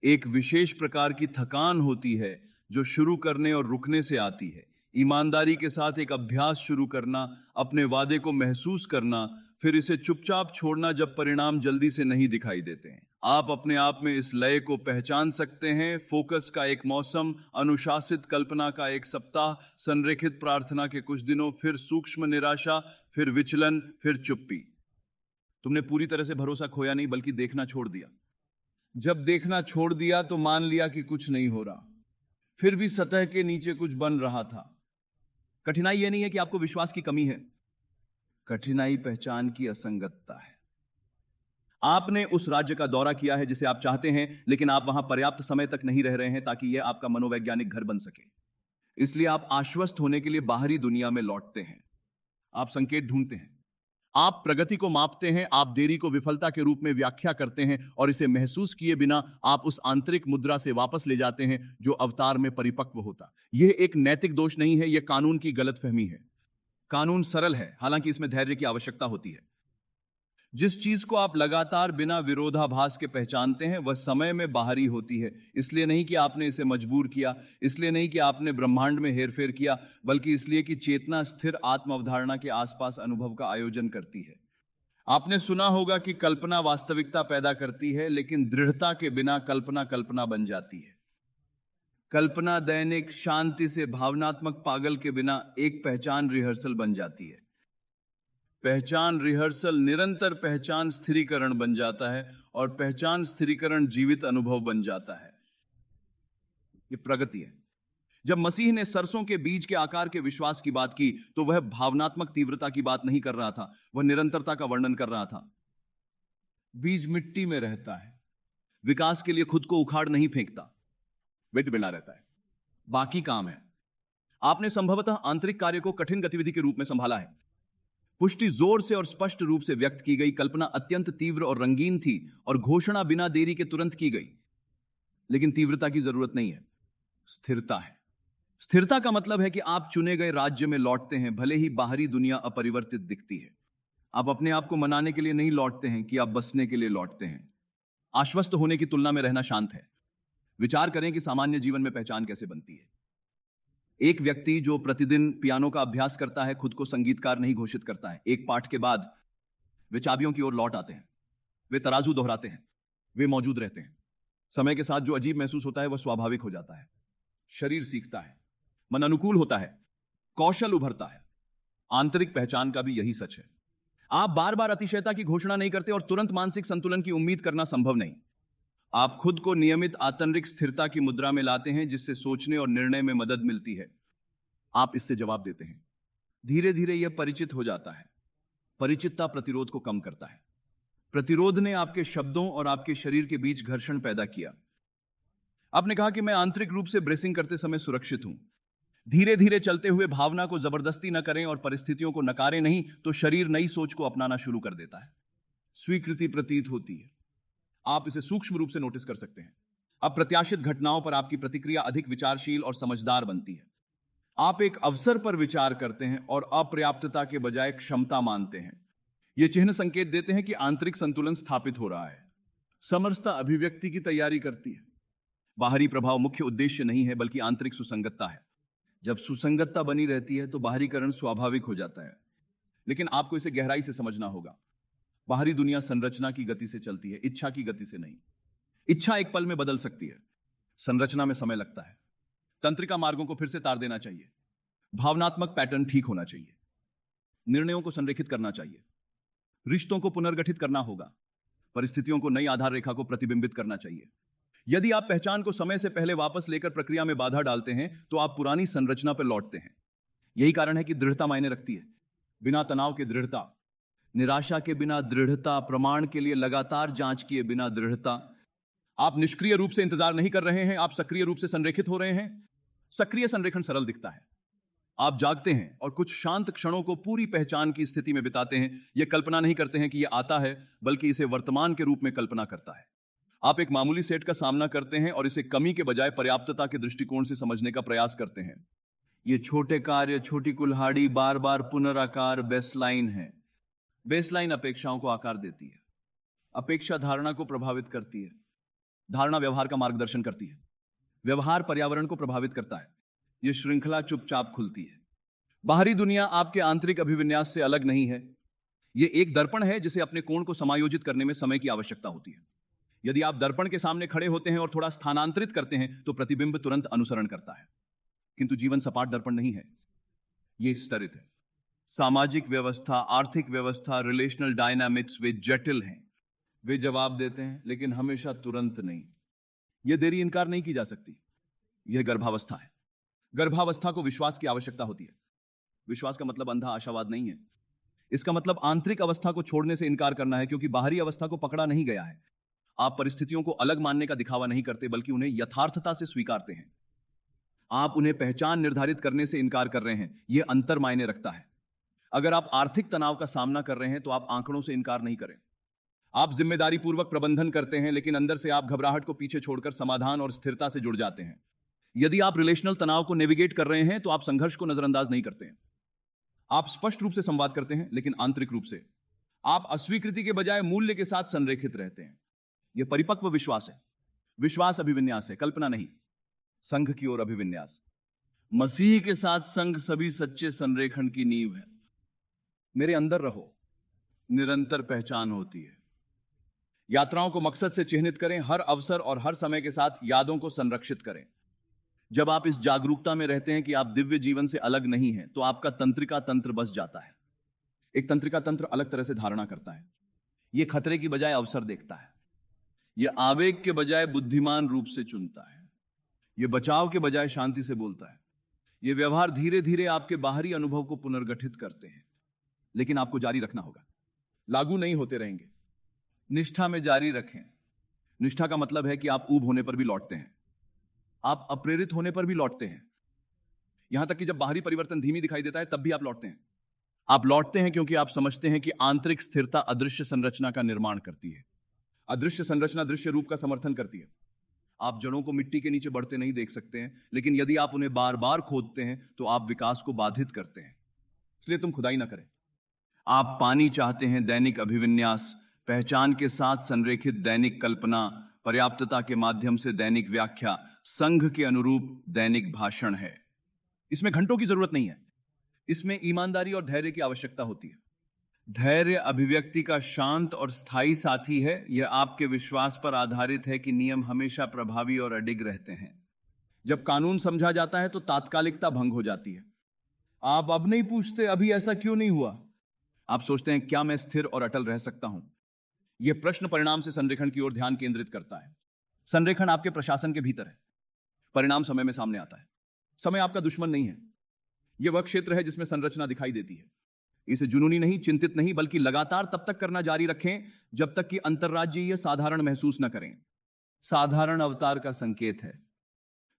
एक विशेष प्रकार की थकान होती है जो शुरू करने और रुकने से आती है। ईमानदारी के साथ एक अभ्यास शुरू करना, अपने वादे को महसूस करना, फिर इसे चुपचाप छोड़ना जब परिणाम जल्दी से नहीं दिखाई देते हैं। आप अपने आप में इस लय को पहचान सकते हैं। फोकस का एक मौसम, अनुशासित कल्पना का एक सप्ताह, संरेखित प्रार्थना के कुछ दिनों, फिर सूक्ष्म निराशा, फिर विचलन, फिर चुप्पी। तुमने पूरी तरह से भरोसा खोया नहीं, बल्कि देखना छोड़ दिया। जब देखना छोड़ दिया तो मान लिया कि कुछ नहीं हो रहा, फिर भी सतह के नीचे कुछ बन रहा था। कठिनाई यह नहीं है कि आपको विश्वास की कमी है, कठिनाई पहचान की असंगतता है। आपने उस राज्य का दौरा किया है जिसे आप चाहते हैं, लेकिन आप वहां पर्याप्त समय तक नहीं रह रहे हैं ताकि यह आपका मनोवैज्ञानिक घर बन सके। इसलिए आप आश्वस्त होने के लिए बाहरी दुनिया में लौटते हैं। आप संकेत ढूंढते हैं, आप प्रगति को मापते हैं, आप देरी को विफलता के रूप में व्याख्या करते हैं, और इसे महसूस किए बिना आप उस आंतरिक मुद्रा से वापस ले जाते हैं जो अवतार में परिपक्व होता। यह एक नैतिक दोष नहीं है, यह कानून की गलतफहमी है। कानून सरल है, हालांकि इसमें धैर्य की आवश्यकता होती है। जिस चीज को आप लगातार बिना विरोधाभास के पहचानते हैं वह समय में बाहरी होती है। इसलिए नहीं कि आपने इसे मजबूर किया, इसलिए नहीं कि आपने ब्रह्मांड में हेरफेर किया, बल्कि इसलिए कि चेतना स्थिर आत्म अवधारणा के आसपास अनुभव का आयोजन करती है। आपने सुना होगा कि कल्पना वास्तविकता पैदा करती है, लेकिन दृढ़ता के बिना कल्पना कल्पना बन जाती है। कल्पना दैनिक शांति से भावनात्मक पागल के बिना एक पहचान रिहर्सल बन जाती है। पहचान रिहर्सल निरंतर पहचान स्थिरीकरण बन जाता है, और पहचान स्थिरीकरण जीवित अनुभव बन जाता है। यह प्रगति है। जब मसीह ने सरसों के बीज के आकार के विश्वास की बात की तो वह भावनात्मक तीव्रता की बात नहीं कर रहा था, वह निरंतरता का वर्णन कर रहा था। बीज मिट्टी में रहता है, विकास के लिए खुद को उखाड़ नहीं फेंकता, विद बिना रहता है, बाकी काम है। आपने संभवतः आंतरिक कार्य को कठिन गतिविधि के रूप में संभाला है। पुष्टि जोर से और स्पष्ट रूप से व्यक्त की गई, कल्पना अत्यंत तीव्र और रंगीन थी, और घोषणा बिना देरी के तुरंत की गई। लेकिन तीव्रता की जरूरत नहीं है, स्थिरता है। स्थिरता का मतलब है कि आप चुने गए राज्य में लौटते हैं, भले ही बाहरी दुनिया अपरिवर्तित दिखती है। आप अपने आप को मनाने के लिए नहीं लौटते हैं कि आप बसने के लिए लौटते हैं। आश्वस्त होने की तुलना में रहना शांत है। विचार करें कि सामान्य जीवन में पहचान कैसे बनती है। एक व्यक्ति जो प्रतिदिन पियानो का अभ्यास करता है खुद को संगीतकार नहीं घोषित करता है। एक पाठ के बाद वे चाबियों की ओर लौट आते हैं, वे तराजू दोहराते हैं, वे मौजूद रहते हैं। समय के साथ जो अजीब महसूस होता है वह स्वाभाविक हो जाता है। शरीर सीखता है, मन अनुकूल होता है, कौशल उभरता है। आंतरिक पहचान का भी यही सच है। आप बार बार अतिशयता की घोषणा नहीं करते, और तुरंत मानसिक संतुलन की उम्मीद करना संभव नहीं। आप खुद को नियमित आंतरिक स्थिरता की मुद्रा में लाते हैं, जिससे सोचने और निर्णय में मदद मिलती है। आप इससे जवाब देते हैं। धीरे धीरे यह परिचित हो जाता है। परिचितता प्रतिरोध को कम करता है। प्रतिरोध ने आपके शब्दों और आपके शरीर के बीच घर्षण पैदा किया। आपने कहा कि मैं आंतरिक रूप से ब्रेसिंग करते समय सुरक्षित हूं। धीरे धीरे चलते हुए भावना को जबरदस्ती न करें और परिस्थितियों को नकारें नहीं, तो शरीर नई सोच को अपनाना शुरू कर देता है। स्वीकृति प्रतीत होती है। आप इसे सूक्ष्म रूप से नोटिस कर सकते हैं। अप्रत्याशित घटनाओं पर आपकी प्रतिक्रिया अधिक विचारशील और समझदार बनती है। आप एक अवसर पर विचार करते हैं और अपर्याप्तता के बजाय क्षमता मानते हैं। ये चिन्ह संकेत देते हैं कि आंतरिक संतुलन स्थापित हो रहा है। समरसता अभिव्यक्ति की तैयारी करती है। बाहरी प्रभाव मुख्य उद्देश्य नहीं है, बल्कि आंतरिक सुसंगतता है। जब सुसंगतता बनी रहती है तो बाहरीकरण स्वाभाविक हो जाता है। लेकिन आपको इसे गहराई से समझना होगा। बाहरी दुनिया संरचना की गति से चलती है, इच्छा की गति से नहीं। इच्छा एक पल में बदल सकती है, संरचना में समय लगता है। तंत्रिका मार्गों को फिर से तार देना चाहिए, भावनात्मक पैटर्न ठीक होना चाहिए, निर्णयों को संरेखित करना चाहिए, रिश्तों को पुनर्गठित करना होगा, परिस्थितियों को नई आधार रेखा को प्रतिबिंबित करना चाहिए। यदि आप पहचान को समय से पहले वापस लेकर प्रक्रिया में बाधा डालते हैं तो आप पुरानी संरचना पर लौटते हैं। यही कारण है कि दृढ़ता मायने रखती है। बिना तनाव के दृढ़ता, निराशा के बिना दृढ़ता, प्रमाण के लिए लगातार जांच किए बिना दृढ़ता। आप निष्क्रिय रूप से इंतजार नहीं कर रहे हैं, आप सक्रिय रूप से संरेखित हो रहे हैं। सक्रिय संरेखण सरल दिखता है। आप जागते हैं और कुछ शांत क्षणों को पूरी पहचान की स्थिति में बिताते हैं। यह कल्पना नहीं करते हैं कि यह आता है, बल्कि इसे वर्तमान के रूप में कल्पना करता है। आप एक मामूली सेट का सामना करते हैं और इसे कमी के बजाय पर्याप्तता के दृष्टिकोण से समझने का प्रयास करते हैं। ये छोटे कार्य, छोटी कुल्हाड़ी, बार बार पुनराकार बेसलाइन है। बेसलाइन अपेक्षाओं को आकार देती है, अपेक्षा धारणा को प्रभावित करती है। धारणा व्यवहार का मार्गदर्शन करती है, व्यवहार पर्यावरण को प्रभावित करता है। यह श्रृंखला चुपचाप खुलती है। बाहरी दुनिया आपके आंतरिक अभिविन्यास से अलग नहीं है। यह एक दर्पण है जिसे अपने कोण को समायोजित करने में समय की आवश्यकता होती है। यदि आप दर्पण के सामने खड़े होते हैं और थोड़ा स्थानांतरित करते हैं तो प्रतिबिंब तुरंत अनुसरण करता है। किंतु जीवन सपाट दर्पण नहीं है, यह स्तरित है। सामाजिक व्यवस्था, आर्थिक व्यवस्था, रिलेशनल डायनामिक्स वे जटिल हैं। वे जवाब देते हैं लेकिन हमेशा तुरंत नहीं। यह देरी इनकार नहीं की जा सकती। यह गर्भावस्था है। गर्भावस्था को विश्वास की आवश्यकता होती है। विश्वास का मतलब अंधा आशावाद नहीं है। इसका मतलब आंतरिक अवस्था को छोड़ने से इनकार करना है, क्योंकि बाहरी अवस्था को पकड़ा नहीं गया है। आप परिस्थितियों को अलग मानने का दिखावा नहीं करते, बल्कि उन्हें यथार्थता से स्वीकारते हैं। आप उन्हें पहचान निर्धारित करने से इनकार कर रहे हैं। यह अंतर मायने रखता है। अगर आप आर्थिक तनाव का सामना कर रहे हैं तो आप आंकड़ों से इनकार नहीं करें। आप जिम्मेदारी पूर्वक प्रबंधन करते हैं, लेकिन अंदर से आप घबराहट को पीछे छोड़कर समाधान और स्थिरता से जुड़ जाते हैं। यदि आप रिलेशनल तनाव को नेविगेट कर रहे हैं तो आप संघर्ष को नजरअंदाज नहीं करते हैं। आप स्पष्ट रूप से संवाद करते हैं, लेकिन आंतरिक रूप से आप अस्वीकृति के बजाय मूल्य के साथ संरेखित रहते हैं। यह परिपक्व विश्वास है। विश्वास अभिविन्यास है, कल्पना नहीं। संघ की ओर अभिविन्यास। मसीह के साथ संघ सभी सच्चे संरेखण की नींव है। मेरे अंदर रहो, निरंतर पहचान होती है। यात्राओं को मकसद से चिह्नित करें। हर अवसर और हर समय के साथ यादों को संरक्षित करें। जब आप इस जागरूकता में रहते हैं कि आप दिव्य जीवन से अलग नहीं हैं, तो आपका तंत्रिका तंत्र बस जाता है। एक तंत्रिका तंत्र अलग तरह से धारणा करता है। यह खतरे की बजाय अवसर देखता है। यह आवेग के बजाय बुद्धिमान रूप से चुनता है। यह बचाव के बजाय शांति से बोलता है। यह व्यवहार धीरे धीरे आपके बाहरी अनुभव को पुनर्गठित करते हैं, लेकिन आपको जारी रखना होगा। लागू नहीं होते रहेंगे। निष्ठा में जारी रखें। निष्ठा का मतलब है कि आप ऊब होने पर भी लौटते हैं। आप अप्रेरित होने पर भी लौटते हैं। यहां तक कि जब बाहरी परिवर्तन धीमी दिखाई देता है तब भी आप लौटते हैं। आप लौटते हैं क्योंकि आप समझते हैं कि आंतरिक स्थिरता अदृश्य संरचना का निर्माण करती है। अदृश्य संरचना दृश्य रूप का समर्थन करती है। आप जड़ों को मिट्टी के नीचे बढ़ते नहीं देख सकते हैं, लेकिन यदि आप उन्हें बार बार खोदते हैं तो आप विकास को बाधित करते हैं। इसलिए तुम खुदाई ना करें। आप पानी चाहते हैं, दैनिक अभिविन्यास, पहचान के साथ संरेखित दैनिक कल्पना, पर्याप्तता के माध्यम से दैनिक व्याख्या, संघ के अनुरूप दैनिक भाषण है। इसमें घंटों की जरूरत नहीं है। इसमें ईमानदारी और धैर्य की आवश्यकता होती है। धैर्य अभिव्यक्ति का शांत और स्थायी साथी है। यह आपके विश्वास पर आधारित है कि नियम हमेशा प्रभावी और अडिग रहते हैं। जब कानून समझा जाता है तो तात्कालिकता भंग हो जाती है। आप अब नहीं पूछते अभी ऐसा क्यों नहीं हुआ। आप सोचते हैं क्या मैं स्थिर और अटल रह सकता हूं। यह प्रश्न परिणाम से संरेखण की ओर ध्यान केंद्रित करता है। संरेखण आपके प्रशासन के भीतर है। परिणाम समय में सामने आता है। समय आपका दुश्मन नहीं है। यह वह क्षेत्र है जिसमें संरचना दिखाई देती है। इसे जुनूनी नहीं, चिंतित नहीं, बल्कि लगातार तब तक करना जारी रखें जब तक कि अंतर्राज्यीय साधारण महसूस न करें। साधारण अवतार का संकेत है।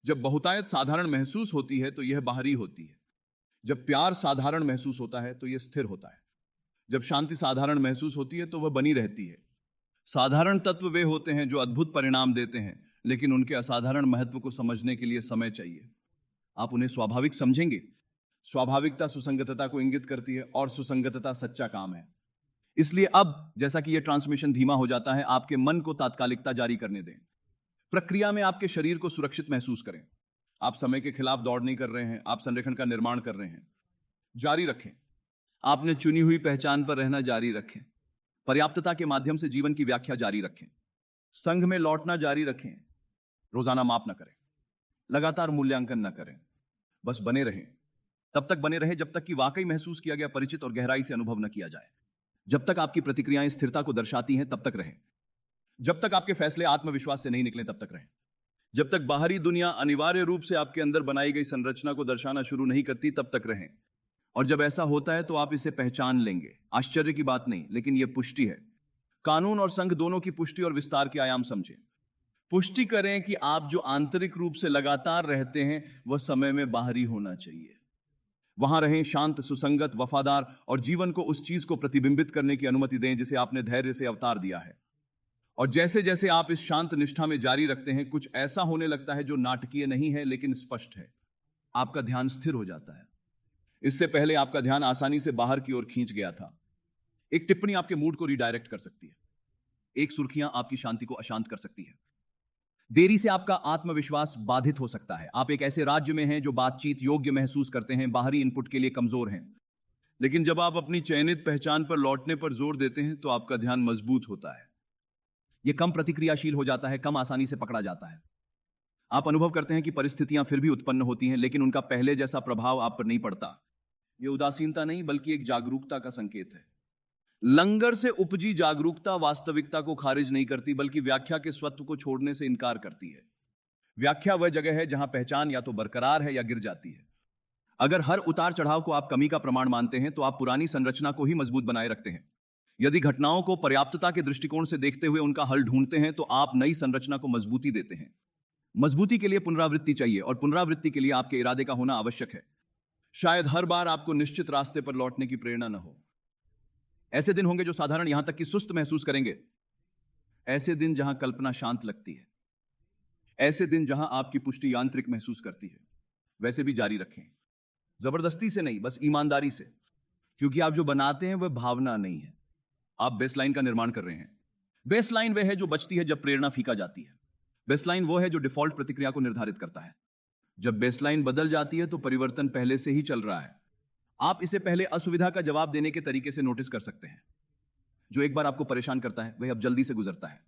जब बहुतायत साधारण महसूस होती है तो यह बाहरी होती है। जब प्यार साधारण महसूस होता है तो यह स्थिर होता है। जब शांति साधारण महसूस होती है तो वह बनी रहती है। साधारण तत्व वे होते हैं जो अद्भुत परिणाम देते हैं, लेकिन उनके असाधारण महत्व को समझने के लिए समय चाहिए। आप उन्हें स्वाभाविक समझेंगे। स्वाभाविकता सुसंगतता को इंगित करती है और सुसंगतता सच्चा काम है। इसलिए अब जैसा कि यह ट्रांसमिशन धीमा हो जाता है, आपके मन को तात्कालिकता जारी करने दें। प्रक्रिया में आपके शरीर को सुरक्षित महसूस करें। आप समय के खिलाफ दौड़ नहीं कर रहे हैं, आप संरेखण का निर्माण कर रहे हैं। जारी रखें। आपने चुनी हुई पहचान पर रहना जारी रखें। पर्याप्तता के माध्यम से जीवन की व्याख्या जारी रखें। संघ में लौटना जारी रखें। रोजाना माप न करें। लगातार मूल्यांकन न करें। बस बने रहें। तब तक बने रहें जब तक कि वाकई महसूस किया गया परिचित और गहराई से अनुभव न किया जाए। जब तक आपकी प्रतिक्रियाएं स्थिरता को दर्शाती हैं तब तक रहें। जब तक आपके फैसले आत्मविश्वास से नहीं निकले तब तक रहें। जब तक बाहरी दुनिया अनिवार्य रूप से आपके अंदर बनाई गई संरचना को दर्शाना शुरू नहीं करती तब तक रहें। और जब ऐसा होता है तो आप इसे पहचान लेंगे। आश्चर्य की बात नहीं, लेकिन यह पुष्टि है। कानून और संघ दोनों की पुष्टि और विस्तार के आयाम समझें। पुष्टि करें कि आप जो आंतरिक रूप से लगातार रहते हैं वह समय में बाहरी होना चाहिए। वहां रहें, शांत, सुसंगत, वफादार, और जीवन को उस चीज को प्रतिबिंबित करने की अनुमति दें जिसे आपने धैर्य से अवतार दिया है। और जैसे जैसे आप इस शांत निष्ठा में जारी रखते हैं, कुछ ऐसा होने लगता है जो नाटकीय नहीं है लेकिन स्पष्ट है। आपका ध्यान स्थिर हो जाता है। इससे पहले आपका ध्यान आसानी से बाहर की ओर खींच गया था। एक टिप्पणी आपके मूड को रिडायरेक्ट कर सकती है। एक सुर्खियां आपकी शांति को अशांत कर सकती है। देरी से आपका आत्मविश्वास बाधित हो सकता है। आप एक ऐसे राज्य में हैं जो बातचीत योग्य महसूस करते हैं, बाहरी इनपुट के लिए कमजोर हैं। लेकिन जब आप अपनी चयनित पहचान पर लौटने पर जोर देते हैं तो आपका ध्यान मजबूत होता है। यह कम प्रतिक्रियाशील हो जाता है, कम आसानी से पकड़ा जाता है। आप अनुभव करते हैं कि परिस्थितियां फिर भी उत्पन्न होती हैं, लेकिन उनका पहले जैसा प्रभाव आप पर नहीं पड़ता। यह उदासीनता नहीं बल्कि एक जागरूकता का संकेत है। लंगर से उपजी जागरूकता वास्तविकता को खारिज नहीं करती बल्कि व्याख्या के स्वत्व को छोड़ने से इनकार करती है। व्याख्या वह जगह है जहां पहचान या तो बरकरार है या गिर जाती है। अगर हर उतार चढ़ाव को आप कमी का प्रमाण मानते हैं तो आप पुरानी संरचना को ही मजबूत बनाए रखते हैं। यदि घटनाओं को पर्याप्तता के दृष्टिकोण से देखते हुए उनका हल ढूंढते हैं तो आप नई संरचना को मजबूती देते हैं। मजबूती के लिए पुनरावृत्ति चाहिए और पुनरावृत्ति के लिए आपके इरादे का होना आवश्यक है। शायद हर बार आपको निश्चित रास्ते पर लौटने की प्रेरणा न हो। ऐसे दिन होंगे जो साधारण यहां तक कि सुस्त महसूस करेंगे। ऐसे दिन जहां कल्पना शांत लगती है। ऐसे दिन जहां आपकी पुष्टि यांत्रिक महसूस करती है। वैसे भी जारी रखें, जबरदस्ती से नहीं, बस ईमानदारी से, क्योंकि आप जो बनाते हैं वह भावना नहीं है, आप बेसलाइन का निर्माण कर रहे हैं। बेसलाइन वह है जो बचती है जब प्रेरणा फीका जाती है। बेसलाइन वो है जो डिफॉल्ट प्रतिक्रिया को निर्धारित करता है। जब बेसलाइन बदल जाती है तो परिवर्तन पहले से ही चल रहा है। आप इसे पहले असुविधा का जवाब देने के तरीके से नोटिस कर सकते हैं। जो एक बार आपको परेशान करता है वह अब जल्दी से गुजरता है।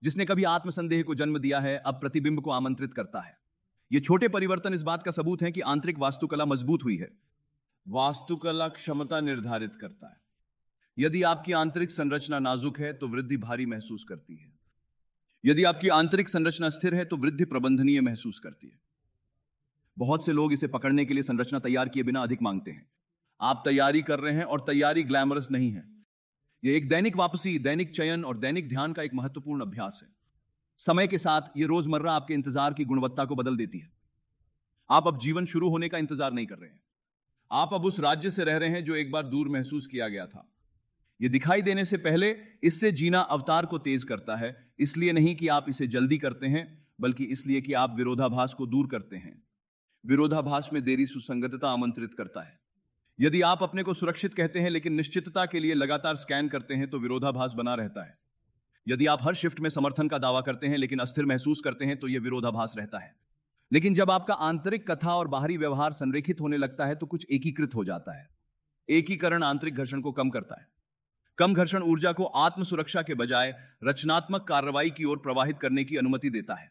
जिसने कभी आत्मसंदेह को जन्म दिया है अब प्रतिबिंब को आमंत्रित करता है। ये छोटे परिवर्तन इस बात का सबूत है कि आंतरिक वास्तुकला मजबूत हुई है। वास्तुकला क्षमता निर्धारित करता है। यदि आपकी आंतरिक संरचना नाजुक है तो वृद्धि भारी महसूस करती है। यदि आपकी आंतरिक संरचना स्थिर है तो वृद्धि प्रबंधनीय महसूस करती है। बहुत से लोग इसे पकड़ने के लिए संरचना तैयार किए बिना अधिक मांगते हैं। आप तैयारी कर रहे हैं और तैयारी ग्लैमरस नहीं है। यह एक दैनिक वापसी, दैनिक चयन और दैनिक ध्यान का एक महत्वपूर्ण अभ्यास है। समय के साथ यह रोजमर्रा आपके इंतजार की गुणवत्ता को बदल देती है। आप अब जीवन शुरू होने का इंतजार नहीं कर रहे हैं। आप अब उस राज्य से रह रहे हैं जो एक बार दूर महसूस किया गया था। यह दिखाई देने से पहले इससे जीना अवतार को तेज करता है, इसलिए नहीं कि आप इसे जल्दी करते हैं, बल्कि इसलिए कि आप विरोधाभास को दूर करते हैं। विरोधाभास में देरी सुसंगतता आमंत्रित करता है। यदि आप अपने को सुरक्षित कहते हैं लेकिन निश्चितता के लिए लगातार स्कैन करते हैं तो विरोधाभास बना रहता है। यदि आप हर शिफ्ट में समर्थन का दावा करते हैं लेकिन अस्थिर महसूस करते हैं तो यह विरोधाभास रहता है। लेकिन जब आपका आंतरिक कथा और बाहरी व्यवहार संरेखित होने लगता है तो कुछ एकीकृत हो जाता है। एकीकरण आंतरिक घर्षण को कम करता है। कम घर्षण ऊर्जा को आत्म सुरक्षा के बजाय रचनात्मक कार्रवाई की ओर प्रवाहित करने की अनुमति देता है।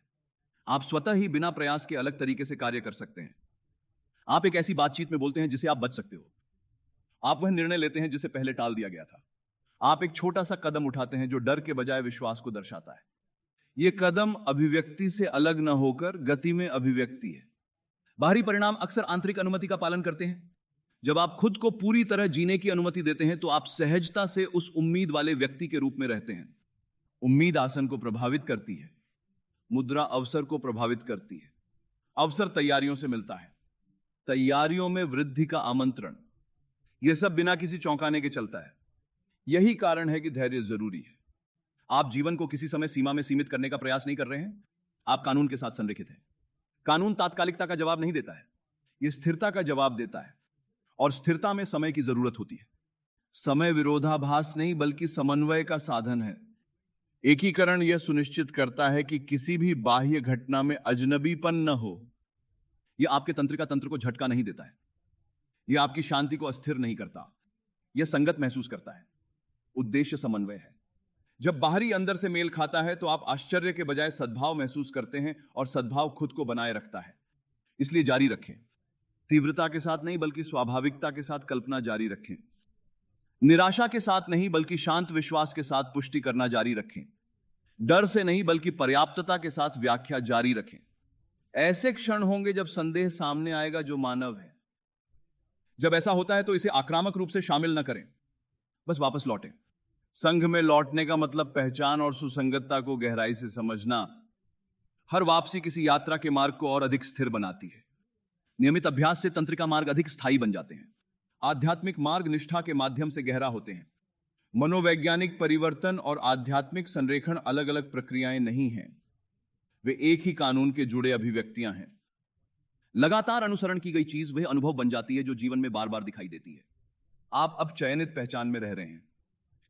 आप स्वतः ही बिना प्रयास के अलग तरीके से कार्य कर सकते हैं। आप एक ऐसी बातचीत में बोलते हैं जिसे आप बच सकते हो। आप वह निर्णय लेते हैं जिसे पहले टाल दिया गया था। आप एक छोटा सा कदम उठाते हैं जो डर के बजाय विश्वास को दर्शाता है। यह कदम अभिव्यक्ति से अलग न होकर गति में अभिव्यक्ति है। बाहरी परिणाम अक्सर आंतरिक अनुमति का पालन करते हैं। जब आप खुद को पूरी तरह जीने की अनुमति देते हैं तो आप सहजता से उस उम्मीद वाले व्यक्ति के रूप में रहते हैं। उम्मीद आसन को प्रभावित करती है। मुद्रा अवसर को प्रभावित करती है। अवसर तैयारियों से मिलता है। तैयारियों में वृद्धि का आमंत्रण। यह सब बिना किसी चौंकाने के चलता है। यही कारण है कि धैर्य जरूरी है। आप जीवन को किसी समय सीमा में सीमित करने का प्रयास नहीं कर रहे हैं। आप कानून के साथ संरेखित हैं। कानून तात्कालिकता का जवाब नहीं देता है, यह स्थिरता का जवाब देता है। और स्थिरता में समय की जरूरत होती है। समय विरोधाभास नहीं बल्कि समन्वय का साधन है। एकीकरण यह सुनिश्चित करता है कि किसी भी बाह्य घटना में अजनबीपन न हो। यह आपके तंत्रिका तंत्र को झटका नहीं देता है। यह आपकी शांति को अस्थिर नहीं करता। यह संगत महसूस करता है। उद्देश्य समन्वय है। जब बाहरी अंदर से मेल खाता है तो आप आश्चर्य के बजाय सद्भाव महसूस करते हैं और सद्भाव खुद को बनाए रखता है। इसलिए जारी रखें। तीव्रता के साथ नहीं बल्कि स्वाभाविकता के साथ कल्पना जारी रखें। निराशा के साथ नहीं बल्कि शांत विश्वास के साथ पुष्टि करना जारी रखें। डर से नहीं बल्कि पर्याप्तता के साथ व्याख्या जारी रखें। ऐसे क्षण होंगे जब संदेह सामने आएगा जो मानव है। जब ऐसा होता है तो इसे आक्रामक रूप से शामिल न करें, बस वापस लौटें। संघ में लौटने का मतलब पहचान और सुसंगतता को गहराई से समझना। हर वापसी किसी यात्रा के मार्ग को और अधिक स्थिर बनाती है। नियमित अभ्यास से तंत्रिका मार्ग अधिक स्थायी बन जाते हैं। आध्यात्मिक मार्ग निष्ठा के माध्यम से गहरा होते हैं। मनोवैज्ञानिक परिवर्तन और आध्यात्मिक संरेखण अलग अलग प्रक्रियाएं नहीं हैं। वे एक ही कानून के जुड़े अभिव्यक्तियां हैं। लगातार अनुसरण की गई चीज वह अनुभव बन जाती है जो जीवन में बार बार दिखाई देती है। आप अब चयनित पहचान में रह रहे हैं।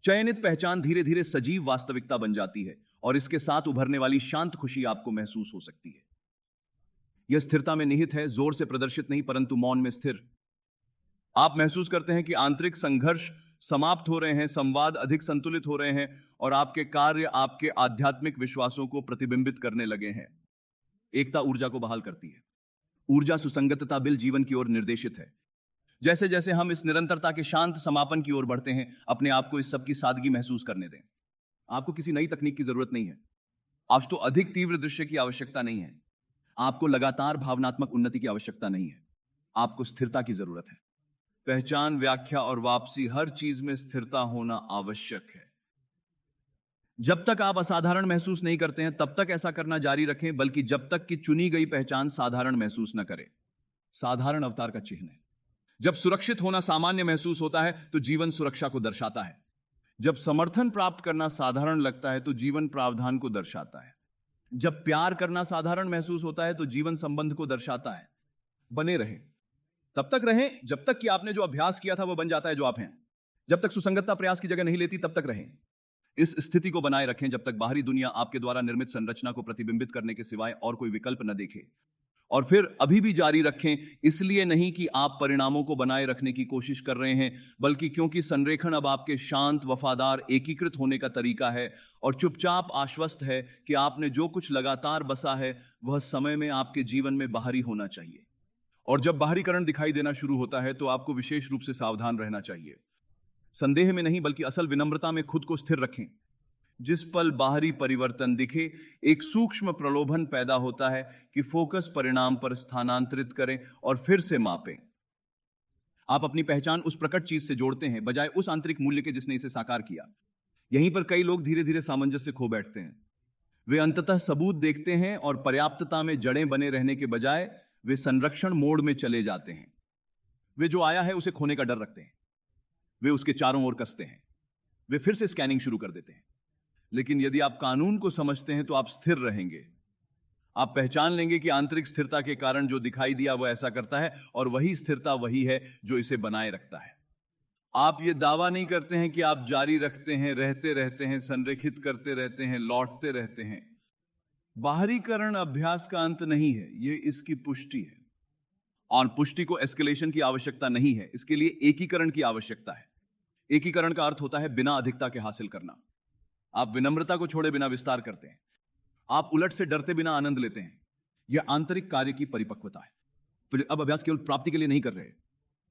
चयनित पहचान धीरे धीरे सजीव वास्तविकता बन जाती है और इसके साथ उभरने वाली शांत खुशी आपको महसूस हो सकती है। यह स्थिरता में निहित है, जोर से प्रदर्शित नहीं, परंतु मौन में स्थिर। आप महसूस करते हैं कि आंतरिक संघर्ष समाप्त हो रहे हैं, संवाद अधिक संतुलित हो रहे हैं और आपके कार्य आपके आध्यात्मिक विश्वासों को प्रतिबिंबित करने लगे हैं। एकता ऊर्जा को बहाल करती है। ऊर्जा सुसंगतता बिल जीवन की ओर निर्देशित है। जैसे जैसे हम इस निरंतरता के शांत समापन की ओर बढ़ते हैं, अपने आप को इस सब की सादगी महसूस करने दें। आपको किसी नई तकनीक की जरूरत नहीं है। आज तो अधिक तीव्र दृश्य की आवश्यकता नहीं है। आपको लगातार भावनात्मक उन्नति की आवश्यकता नहीं है। आपको स्थिरता की जरूरत है। पहचान, व्याख्या और वापसी, हर चीज में स्थिरता होना आवश्यक है। जब तक आप असाधारण महसूस नहीं करते हैं, तब तक ऐसा करना जारी रखें, बल्कि जब तक कि चुनी गई पहचान साधारण महसूस न करे। साधारण अवतार का चिन्ह है। जब सुरक्षित होना सामान्य महसूस होता है तो जीवन सुरक्षा को दर्शाता है। जब समर्थन प्राप्त करना साधारण लगता है तो जीवन प्रावधान को दर्शाता है। जब प्यार करना साधारण महसूस होता है तो जीवन संबंध को दर्शाता है। बने रहें, तब तक रहें जब तक कि आपने जो अभ्यास किया था वो बन जाता है जो आप हैं। जब तक सुसंगतता प्रयास की जगह नहीं लेती, तब तक रहें। इस स्थिति को बनाए रखें जब तक बाहरी दुनिया आपके द्वारा निर्मित संरचना को प्रतिबिंबित करने के सिवाय और कोई विकल्प न देखे। और फिर अभी भी जारी रखें, इसलिए नहीं कि आप परिणामों को बनाए रखने की कोशिश कर रहे हैं, बल्कि क्योंकि संरेखण अब आपके शांत, वफादार, एकीकृत होने का तरीका है और चुपचाप आश्वस्त है कि आपने जो कुछ लगातार बसा है वह समय में आपके जीवन में बाहरी होना चाहिए। और जब बाहरीकरण दिखाई देना शुरू होता है तो आपको विशेष रूप से सावधान रहना चाहिए। संदेह में नहीं, बल्कि असल विनम्रता में खुद को स्थिर रखें। जिस पल बाहरी परिवर्तन दिखे, एक सूक्ष्म प्रलोभन पैदा होता है कि फोकस परिणाम पर स्थानांतरित करें और फिर से मापें। आप अपनी पहचान उस प्रकट चीज से जोड़ते हैं, बजाय उस आंतरिक मूल्य के जिसने इसे साकार किया। यहीं पर कई लोग धीरे धीरे सामंजस्य खो बैठते हैं। वे अंततः सबूत देखते हैं और पर्याप्तता में जड़ें बने रहने के बजाय वे संरक्षण मोड में चले जाते हैं। वे जो आया है उसे खोने का डर रखते हैं। वे उसके चारों ओर कसते हैं। वे फिर से स्कैनिंग शुरू कर देते हैं। लेकिन यदि आप कानून को समझते हैं तो आप स्थिर रहेंगे। आप पहचान लेंगे कि आंतरिक स्थिरता के कारण जो दिखाई दिया वह ऐसा करता है, और वही स्थिरता वही है जो इसे बनाए रखता है। आप ये दावा नहीं करते हैं कि आप जारी रखते हैं, रहते रहते हैं, संरेखित करते रहते हैं, लौटते रहते हैं। बाहरीकरण अभ्यास का अंत नहीं है, यह इसकी पुष्टि है। और पुष्टि को एस्केलेशन की आवश्यकता नहीं है, इसके लिए एकीकरण की आवश्यकता है। एकीकरण का अर्थ होता है बिना अधिकता के हासिल करना। आप विनम्रता को छोड़े बिना विस्तार करते हैं। आप उलट से डरते बिना आनंद लेते हैं। यह आंतरिक कार्य की परिपक्वता है। तो अब अभ्यास केवल प्राप्ति के लिए नहीं कर रहे।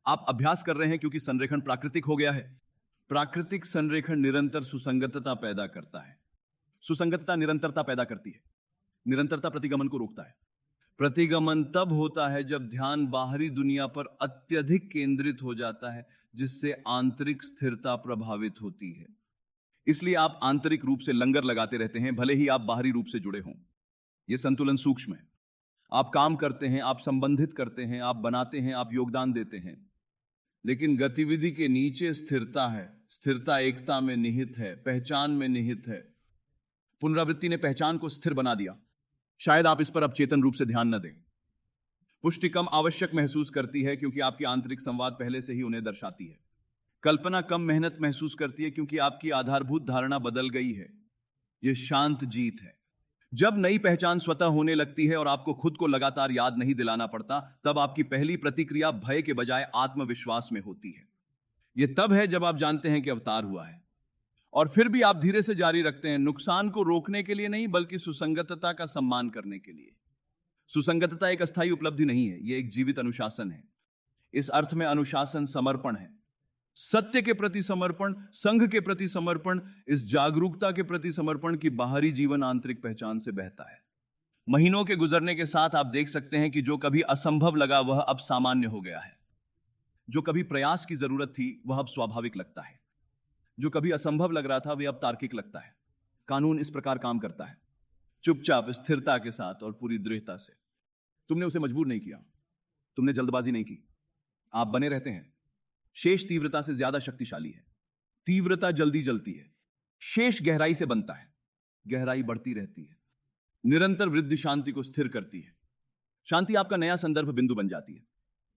आप अभ्यास कर रहे हैं क्योंकि संरेखण प्राकृतिक हो गया है। प्राकृतिक संरेखण निरंतर सुसंगतता पैदा करता है। सुसंगतता निरंतरता पैदा करती है। निरंतरता प्रतिगमन को रोकता है। प्रतिगमन तब होता है जब ध्यान बाहरी दुनिया पर अत्यधिक केंद्रित हो जाता है, जिससे आंतरिक स्थिरता प्रभावित होती है। इसलिए आप आंतरिक रूप से लंगर लगाते रहते हैं, भले ही आप बाहरी रूप से जुड़े हों। यह संतुलन सूक्ष्म है। आप काम करते हैं, आप संबंधित करते हैं, आप बनाते हैं, आप योगदान देते हैं, लेकिन गतिविधि के नीचे स्थिरता है। स्थिरता एकता में निहित है, पहचान में निहित है। पुनरावृत्ति ने पहचान को स्थिर बना दिया। शायद आप इस पर अब चेतन रूप से ध्यान न दें। पुष्टि कम आवश्यक महसूस करती है क्योंकि आपकी आंतरिक संवाद पहले से ही उन्हें दर्शाती है। कल्पना कम मेहनत महसूस करती है क्योंकि आपकी आधारभूत धारणा बदल गई है। यह शांत जीत है। जब नई पहचान स्वतः होने लगती है और आपको खुद को लगातार याद नहीं दिलाना पड़ता, तब आपकी पहली प्रतिक्रिया भय के बजाय आत्मविश्वास में होती है। यह तब है जब आप जानते हैं कि अवतार हुआ है। और फिर भी आप धीरे से जारी रखते हैं, नुकसान को रोकने के लिए नहीं, बल्कि सुसंगतता का सम्मान करने के लिए। सुसंगतता एक अस्थायी उपलब्धि नहीं है, यह एक जीवित अनुशासन है। इस अर्थ में अनुशासन समर्पण है। सत्य के प्रति समर्पण, संघ के प्रति समर्पण, इस जागरूकता के प्रति समर्पण की बाहरी जीवन आंतरिक पहचान से बहता है। महीनों के गुजरने के साथ आप देख सकते हैं कि जो कभी असंभव लगा वह अब सामान्य हो गया है। जो कभी प्रयास की जरूरत थी वह अब स्वाभाविक लगता है। जो कभी असंभव लग रहा था वह अब तार्किक लगता है। कानून इस प्रकार काम करता है, चुपचाप, स्थिरता के साथ और पूरी दृढ़ता से। तुमने उसे मजबूर नहीं किया, तुमने जल्दबाजी नहीं की। आप बने रहते हैं। शेष तीव्रता से ज्यादा शक्तिशाली है। तीव्रता जल्दी जलती है, शेष गहराई से बनता है। गहराई बढ़ती रहती है। निरंतर वृद्धि शांति को स्थिर करती है। शांति आपका नया संदर्भ बिंदु बन जाती है।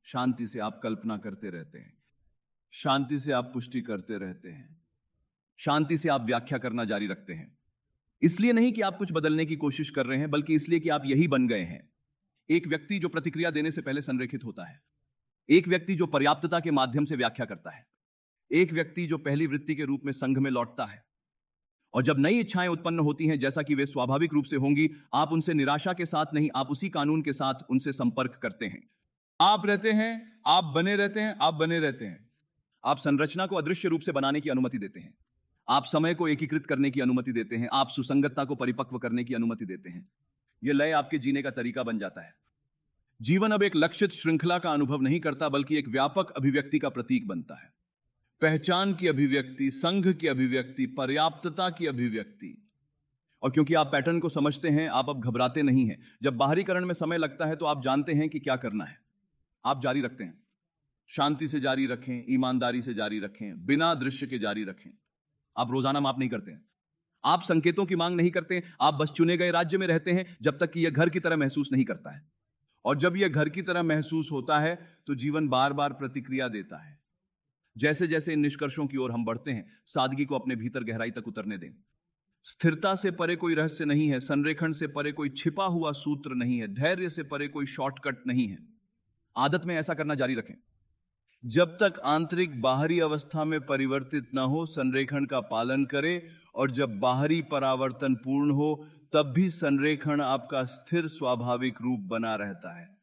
शांति से आप कल्पना करते रहते हैं। शांति से आप पुष्टि करते रहते हैं। शांति से आप व्याख्या करना जारी रखते हैं। इसलिए नहीं कि आप कुछ बदलने की कोशिश कर रहे हैं, बल्कि इसलिए कि आप यही बन गए हैं। एक व्यक्ति जो प्रतिक्रिया देने से पहले संरेखित होता है, एक व्यक्ति जो पर्याप्तता के माध्यम से व्याख्या करता है, एक व्यक्ति जो पहली वृत्ति के रूप में संघ में लौटता है। और जब नई इच्छाएं उत्पन्न होती हैं, जैसा कि वे स्वाभाविक रूप से होंगी, आप उनसे निराशा के साथ नहीं, आप उसी कानून के साथ उनसे संपर्क करते हैं। आप रहते हैं, आप बने रहते हैं, आप बने रहते हैं। आप संरचना को अदृश्य रूप से बनाने की अनुमति देते हैं। आप समय को एकीकृत करने की अनुमति देते हैं। आप सुसंगतता को परिपक्व करने की अनुमति देते हैं। यह लय आपके जीने का तरीका बन जाता है। जीवन अब एक लक्षित श्रृंखला का अनुभव नहीं करता, बल्कि एक व्यापक अभिव्यक्ति का प्रतीक बनता है। पहचान की अभिव्यक्ति, संघ की अभिव्यक्ति, पर्याप्तता की अभिव्यक्ति। और क्योंकि आप पैटर्न को समझते हैं, आप अब घबराते नहीं हैं। जब बाहरीकरण में समय लगता है, तो आप जानते हैं कि क्या करना है। आप जारी रखते हैं। शांति से जारी रखें, ईमानदारी से जारी रखें, बिना दृश्य के जारी रखें। आप रोजाना माप नहीं करते हैं। आप संकेतों की मांग नहीं करते हैं। आप बस चुने गए राज्य में रहते हैं जब तक कि यह घर की तरह महसूस नहीं करता है। और जब यह घर की तरह महसूस होता है, तो जीवन बार बार प्रतिक्रिया देता है। जैसे जैसे इन निष्कर्षों की ओर हम बढ़ते हैं, सादगी को अपने भीतर गहराई तक उतरने दें। स्थिरता से परे कोई रहस्य नहीं है, संरेखण से परे कोई छिपा हुआ सूत्र नहीं है, धैर्य से परे कोई शॉर्टकट नहीं है। आदत में ऐसा करना जारी रखें। जब तक आंतरिक बाहरी अवस्था में परिवर्तित न हो, संरेखण का पालन करें, और जब बाहरी परावर्तन पूर्ण हो, तब भी संरेखण आपका स्थिर स्वाभाविक रूप बना रहता है।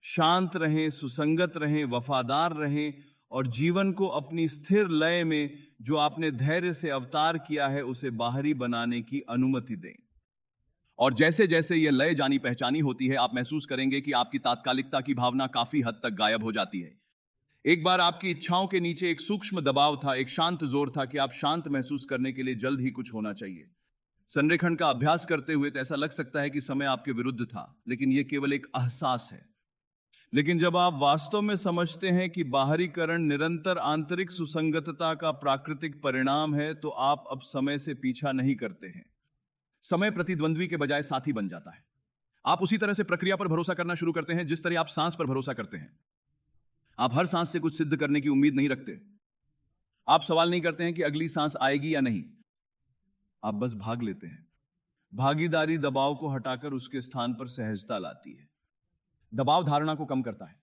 शांत रहें, सुसंगत रहें, वफादार रहें, और जीवन को अपनी स्थिर लय में, जो आपने धैर्य से अवतार किया है, उसे बाहरी बनाने की अनुमति दें। और जैसे जैसे यह लय जानी पहचानी होती है, आप महसूस करेंगे कि आपकी तात्कालिकता की भावना काफी हद तक गायब हो जाती है। एक बार आपकी इच्छाओं के नीचे एक सूक्ष्म दबाव था, एक शांत जोर था कि आप शांत महसूस करने के लिए जल्द ही कुछ होना चाहिए। संरेखण का अभ्यास करते हुए तो ऐसा लग सकता है कि समय आपके विरुद्ध था, लेकिन यह केवल एक एहसास है। लेकिन जब आप वास्तव में समझते हैं कि बाहरीकरण निरंतर आंतरिक सुसंगतता का प्राकृतिक परिणाम है, तो आप अब समय से पीछा नहीं करते हैं। समय प्रतिद्वंद्वी के बजाय साथी बन जाता है। आप उसी तरह से प्रक्रिया पर भरोसा करना शुरू करते हैं जिस तरह आप सांस पर भरोसा करते हैं। आप हर सांस से कुछ सिद्ध करने की उम्मीद नहीं रखते। आप सवाल नहीं करते हैं कि अगली सांस आएगी या नहीं। आप बस भाग लेते हैं। भागीदारी दबाव को हटाकर उसके स्थान पर सहजता लाती है। दबाव धारणा को कम करता है।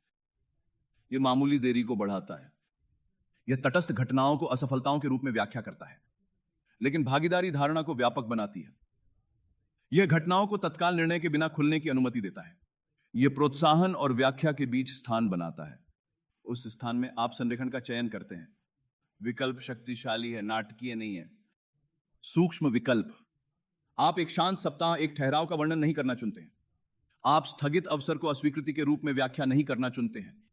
यह मामूली देरी को बढ़ाता है। यह तटस्थ घटनाओं को असफलताओं के रूप में व्याख्या करता है। लेकिन भागीदारी धारणा को व्यापक बनाती है। यह घटनाओं को तत्काल निर्णय के बिना खुलने की अनुमति देता है। यह प्रोत्साहन और व्याख्या के बीच स्थान बनाता है। उस स्थान में आप संरेखण का चयन करते हैं। विकल्प शक्तिशाली है, नाटकीय नहीं है। सूक्ष्म विकल्प। आप एक शांत सप्ताह, एक ठहराव का वर्णन नहीं करना चुनते हैं। आप स्थगित अवसर को अस्वीकृति के रूप में व्याख्या नहीं करना चुनते हैं।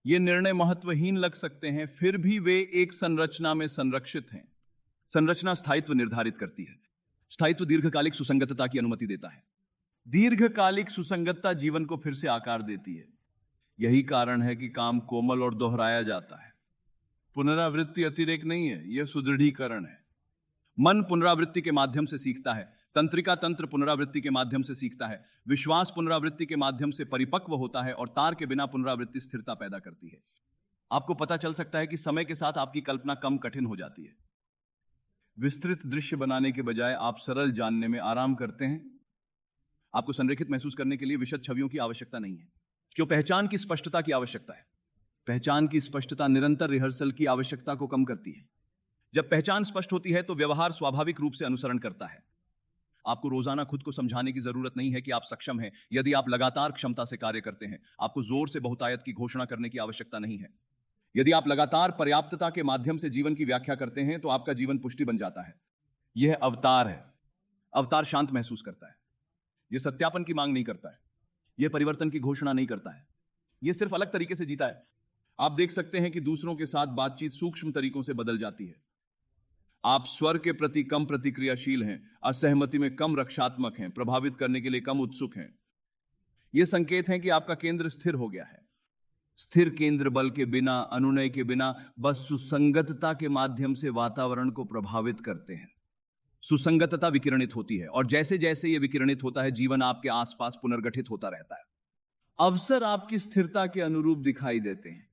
ये निर्णय महत्वहीन लग सकते हैं, फिर भी वे एक संरचना में संरक्षित हैं। संरचना स्थायित्व निर्धारित करती है। स्थायित्व दीर्घकालिक सुसंगतता की अनुमति देता है। दीर्घकालिक सुसंगतता जीवन को फिर से आकार देती है। यही कारण है कि काम कोमल और दोहराया जाता है। पुनरावृत्ति अतिरेक नहीं है, यह सुदृढ़ीकरण है। मन पुनरावृत्ति के माध्यम से सीखता है। तंत्रिका तंत्र पुनरावृत्ति के माध्यम से सीखता है। विश्वास पुनरावृत्ति के माध्यम से परिपक्व होता है, और तार के बिना पुनरावृत्ति स्थिरता पैदा करती है। आपको पता चल सकता है कि समय के साथ आपकी कल्पना कम कठिन हो जाती है। विस्तृत दृश्य बनाने के बजाय आप सरल जानने में आराम करते हैं। आपको संरेखित महसूस करने के लिए विशद छवियों की आवश्यकता नहीं है। क्यों? पहचान की स्पष्टता की आवश्यकता है। पहचान की स्पष्टता निरंतर रिहर्सल की आवश्यकता को कम करती है। जब पहचान स्पष्ट होती है, तो व्यवहार स्वाभाविक रूप से अनुसरण करता है। आपको रोजाना खुद को समझाने की जरूरत नहीं है कि आप सक्षम हैं। यदि आप लगातार क्षमता से कार्य करते हैं, आपको जोर से बहुतायत की घोषणा करने की आवश्यकता नहीं है। यदि आप लगातार पर्याप्तता के माध्यम से जीवन की व्याख्या करते हैं, तो आपका जीवन पुष्टि बन जाता है। यह अवतार है। अवतार शांत महसूस करता है। यह सत्यापन की मांग नहीं करता है। यह परिवर्तन की घोषणा नहीं करता है। यह सिर्फ अलग तरीके से जीता है। आप देख सकते हैं कि दूसरों के साथ बातचीत सूक्ष्म तरीकों से बदल जाती है। आप स्वर के प्रति कम प्रतिक्रियाशील हैं, असहमति में कम रक्षात्मक हैं, प्रभावित करने के लिए कम उत्सुक हैं। यह संकेत है कि आपका केंद्र स्थिर हो गया है। स्थिर केंद्र बल के बिना, अनुनय के बिना, बस सुसंगतता के माध्यम से वातावरण को प्रभावित करते हैं। सुसंगतता विकिरणित होती है, और जैसे जैसे यह विकिरणित होता है, जीवन आपके आसपास पुनर्गठित होता रहता है। अवसर आपकी स्थिरता के अनुरूप दिखाई देते हैं।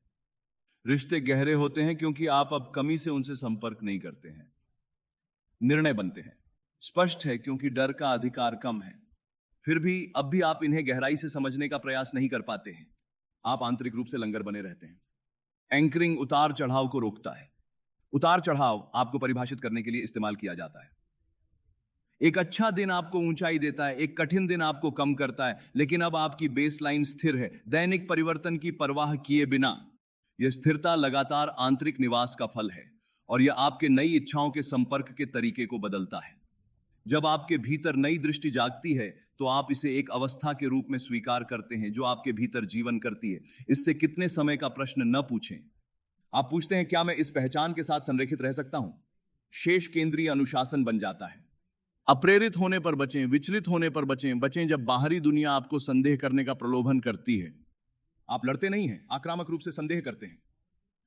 रिश्ते गहरे होते हैं क्योंकि आप अब कमी से उनसे संपर्क नहीं करते हैं। निर्णय बनते हैं। स्पष्ट है क्योंकि डर का अधिकार कम है। फिर भी अब भी आप इन्हें गहराई से समझने का प्रयास नहीं कर पाते हैं। आप आंतरिक रूप से लंगर बने रहते हैं। एंकरिंग उतार चढ़ाव को रोकता है। उतार चढ़ाव आपको परिभाषित करने के लिए इस्तेमाल किया जाता है। एक अच्छा दिन आपको ऊंचाई देता है, एक कठिन दिन आपको कम करता है, लेकिन अब आपकी बेसलाइन स्थिर है, दैनिक परिवर्तन की परवाह किए बिना। यह स्थिरता लगातार आंतरिक निवास का फल है और यह आपके नई इच्छाओं के संपर्क के तरीके को बदलता है। जब आपके भीतर नई दृष्टि जागती है तो आप इसे एक अवस्था के रूप में स्वीकार करते हैं जो आपके भीतर जीवन करती है। इससे कितने समय का प्रश्न न पूछें। आप पूछते हैं क्या मैं इस पहचान के साथ संरेखित रह सकता हूं? शेष केंद्रीय अनुशासन बन जाता है। अप्रेरित होने पर बचें, विचलित होने पर बचें। बचें जब बाहरी दुनिया आपको संदेह करने का प्रलोभन करती है। आप लड़ते नहीं हैं, आक्रामक रूप से संदेह करते हैं।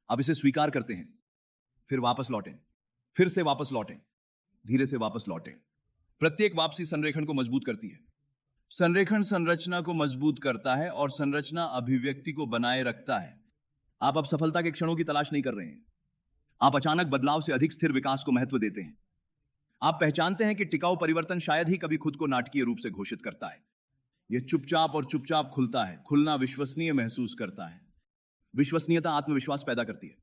आप इसे स्वीकार करते हैं, फिर वापस लौटें, फिर से वापस लौटें, धीरे से वापस लौटें। प्रत्येक वापसी संरेखण को मजबूत करती है। संरेखण संरचना को मजबूत करता है और संरचना अभिव्यक्ति को बनाए रखता है। आप अब सफलता के क्षणों की तलाश नहीं कर रहे हैं। आप अचानक बदलाव से अधिक स्थिर विकास को महत्व देते हैं। आप पहचानते हैं कि टिकाऊ परिवर्तन शायद ही कभी खुद को नाटकीय रूप से घोषित करता है। यह चुपचाप और चुपचाप खुलता है। खुलना विश्वसनीय महसूस करता है। विश्वसनीयता आत्मविश्वास पैदा करती है।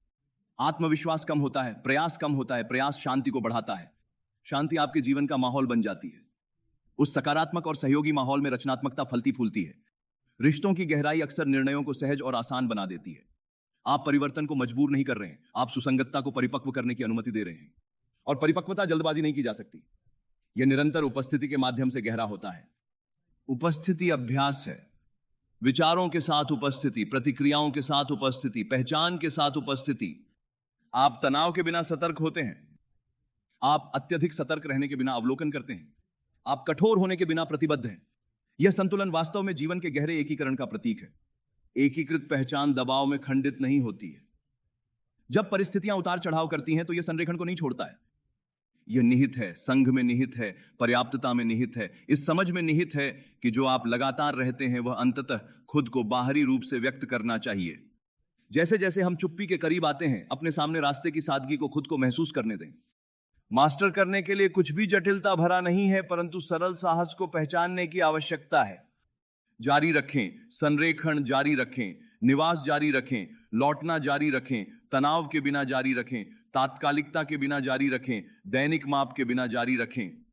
आत्मविश्वास कम होता है, प्रयास कम होता है। प्रयास शांति को बढ़ाता है। शांति आपके जीवन का माहौल बन जाती है। उस सकारात्मक और सहयोगी माहौल में रचनात्मकता फलती फूलती है। रिश्तों की गहराई अक्सर निर्णयों को सहज और आसान बना देती है। आप परिवर्तन को मजबूर नहीं कर रहे हैं, आप सुसंगतता को परिपक्व करने की अनुमति दे रहे हैं। और परिपक्वता जल्दबाजी नहीं की जा सकती। यह निरंतर उपस्थिति के माध्यम से गहरा होता है। उपस्थिति अभ्यास है। विचारों के साथ उपस्थिति, प्रतिक्रियाओं के साथ उपस्थिति, पहचान के साथ उपस्थिति। आप तनाव के बिना सतर्क होते हैं। आप अत्यधिक सतर्क रहने के बिना अवलोकन करते हैं। आप कठोर होने के बिना प्रतिबद्ध हैं। यह संतुलन वास्तव में जीवन के गहरे एकीकरण का प्रतीक है। एकीकृत पहचान दबाव में खंडित नहीं होती है। जब परिस्थितियां उतार चढ़ाव करती हैं तो यह संरेखण को नहीं छोड़ता है। यह निहित है, संघ में निहित है, पर्याप्तता में निहित है, इस समझ में निहित है कि जो आप लगातार रहते हैं वह अंततः खुद को बाहरी रूप से व्यक्त करना चाहिए। जैसे जैसे हम चुप्पी के करीब आते हैं, अपने सामने रास्ते की सादगी को खुद को महसूस करने दें। मास्टर करने के लिए कुछ भी जटिलता भरा नहीं है, परंतु सरल साहस को पहचानने की आवश्यकता है। जारी रखें, संरेखण जारी रखें, निवास जारी रखें, लौटना जारी रखें, तनाव के बिना जारी रखें, तात्कालिकता के बिना जारी रखें, दैनिक माप के बिना जारी रखें।